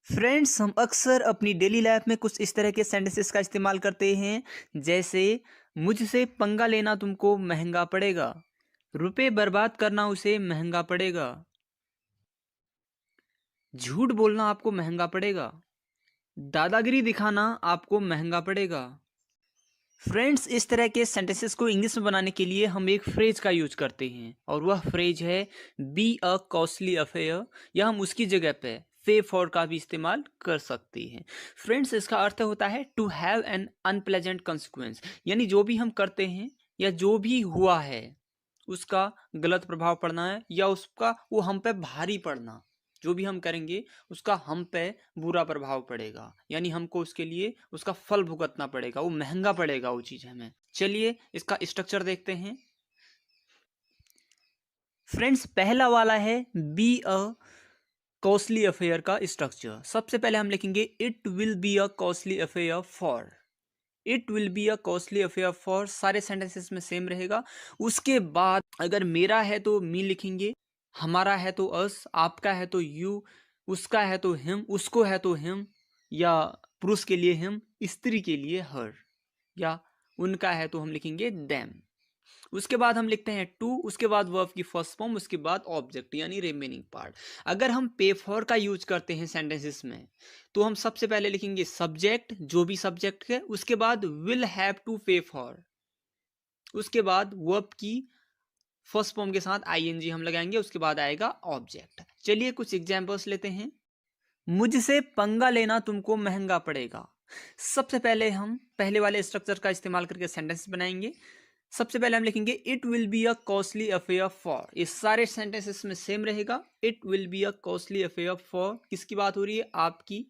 Friends, हम अक्सर अपनी डेली लाइफ में कुछ इस तरह के सेंटेंसेस का इस्तेमाल करते हैं, जैसे मुझसे पंगा लेना तुमको महंगा पड़ेगा, रुपए बर्बाद करना उसे महंगा पड़ेगा, झूठ बोलना आपको महंगा पड़ेगा, दादागिरी दिखाना आपको महंगा पड़ेगा। फ्रेंड्स, इस तरह के सेंटेंसेस को इंग्लिश में बनाने के लिए हम एक फ्रेज का यूज करते हैं और वह फ्रेज है बी अ कॉस्टली अफेयर, या हम उसकी जगह पे पे फॉर का भी इस्तेमाल कर सकते हैं। फ्रेंड्स, इसका अर्थ होता है to have an unpleasant consequence, यानी जो भी हम करते हैं या जो भी हुआ है उसका गलत प्रभाव पड़ना है या उसका वो हम पे भारी पड़ना। जो भी हम करेंगे उसका हम पे बुरा प्रभाव पड़ेगा, यानी हमको उसके लिए उसका फल भुगतना पड़ेगा, वो महंगा पड़ेगा वो चीज हमें। चलिए इसका स्ट्रक्चर देखते हैं। फ्रेंड्स, पहला वाला है बी अ कॉस्टली अफेयर का स्ट्रक्चर। सबसे पहले हम लिखेंगे it will be a costly affair for. It will be a costly affair for सारे सेंटेंसेस में सेम रहेगा। उसके बाद अगर मेरा है तो मी लिखेंगे, हमारा है तो अस, आपका है तो यू, उसका है तो हिम, उसको है तो हिम, या पुरुष के लिए हिम, स्त्री के लिए हर, या उनका है तो हम लिखेंगे देम। उसके बाद हम लिखते हैं टू, उसके बाद वर्ब की फर्स्ट फॉर्म, उसके बाद ऑब्जेक्ट यानी रिमेनिंग पार्ट। अगर हम पे फॉर का यूज करते हैं सेंटेंसेस में तो हम सबसे पहले लिखेंगे सब्जेक्ट, जो भी सब्जेक्ट है, उसके बाद will have to pay for, उसके बाद वर्ब की फर्स्ट फॉर्म के साथ आईएनजी हम लगाएंगे, उसके बाद आएगा ऑब्जेक्ट। चलिए कुछ एग्जांपल्स लेते हैं। मुझसे पंगा लेना तुमको महंगा पड़ेगा। सबसे पहले हम पहले वाले स्ट्रक्चर का इस्तेमाल करके सेंटेंस बनाएंगे। सबसे पहले हम लिखेंगे it will be a costly affair for. ये सारे सेंटेंसेस में सेम रहेगा। It will be a costly affair for, किसकी बात हो रही है? आपकी,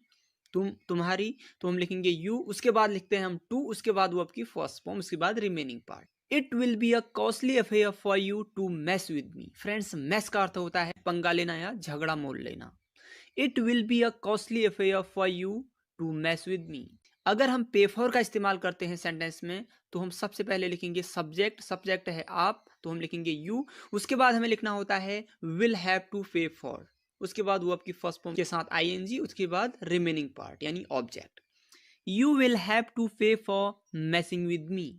तुम्हारी, तो हम लिखेंगे यू। उसके बाद लिखते हैं हम टू, उसके बाद वो आपकी फर्स्ट फॉर्म, उसके बाद remaining part. It will be a costly affair for you to mess with me. Friends, mess का अर्थ होता है पंगा लेना या झगड़ा मोल लेना। It will be a costly affair for you to mess with me. अगर हम पे फॉर का इस्तेमाल करते हैं सेंटेंस में तो हम सबसे पहले लिखेंगे सब्जेक्ट, सब्जेक्ट है आप तो हम लिखेंगे यू। उसके बाद हमें लिखना होता है will have to pay for, उसके बाद वो आपकी फर्स्ट फॉर्म के साथ आईएनजी, उसके बाद रिमेनिंग पार्ट यानी object. You will have to pay for messing with me.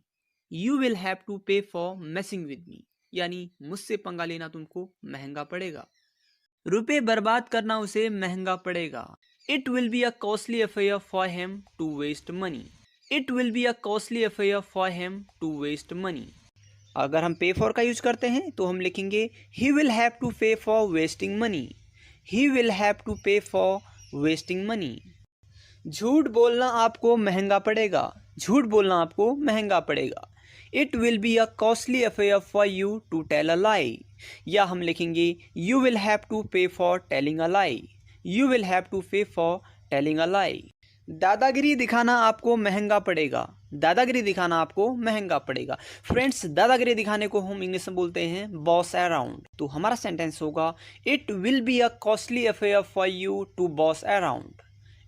You will have to pay for messing with me, यानी मुझसे पंगा लेना तुमको महंगा पड़ेगा, रुपए बर्बाद करना उसे महंगा पड़ेगा। It will be a costly affair for him to waste money. It will be a costly affair for him to waste money. अगर हम पे फॉर का यूज करते हैं तो हम लिखेंगे he will have to pay for wasting money. He will have to pay for wasting money. झूठ बोलना आपको महंगा पड़ेगा। झूठ बोलना आपको महंगा पड़ेगा। It will be a costly affair for you to tell a lie. या हम लिखेंगे you will have to pay for telling a lie. You will have to pay for telling a lie. दादागिरी दिखाना आपको महंगा पड़ेगा। दादागिरी दिखाना आपको महंगा पड़ेगा। फ्रेंड्स, दादागिरी दिखाने को हम इंग्लिश में बोलते हैं बॉस अराउंड। तो हमारा सेंटेंस होगा it will be a costly affair for you to boss around.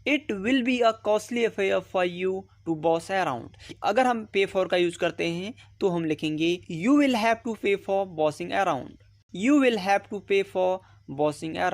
It will be a costly affair for you to boss around. अगर हम पे फॉर का यूज करते हैं तो हम लिखेंगे you will have to pay for bossing around. You will have to pay for bossing around.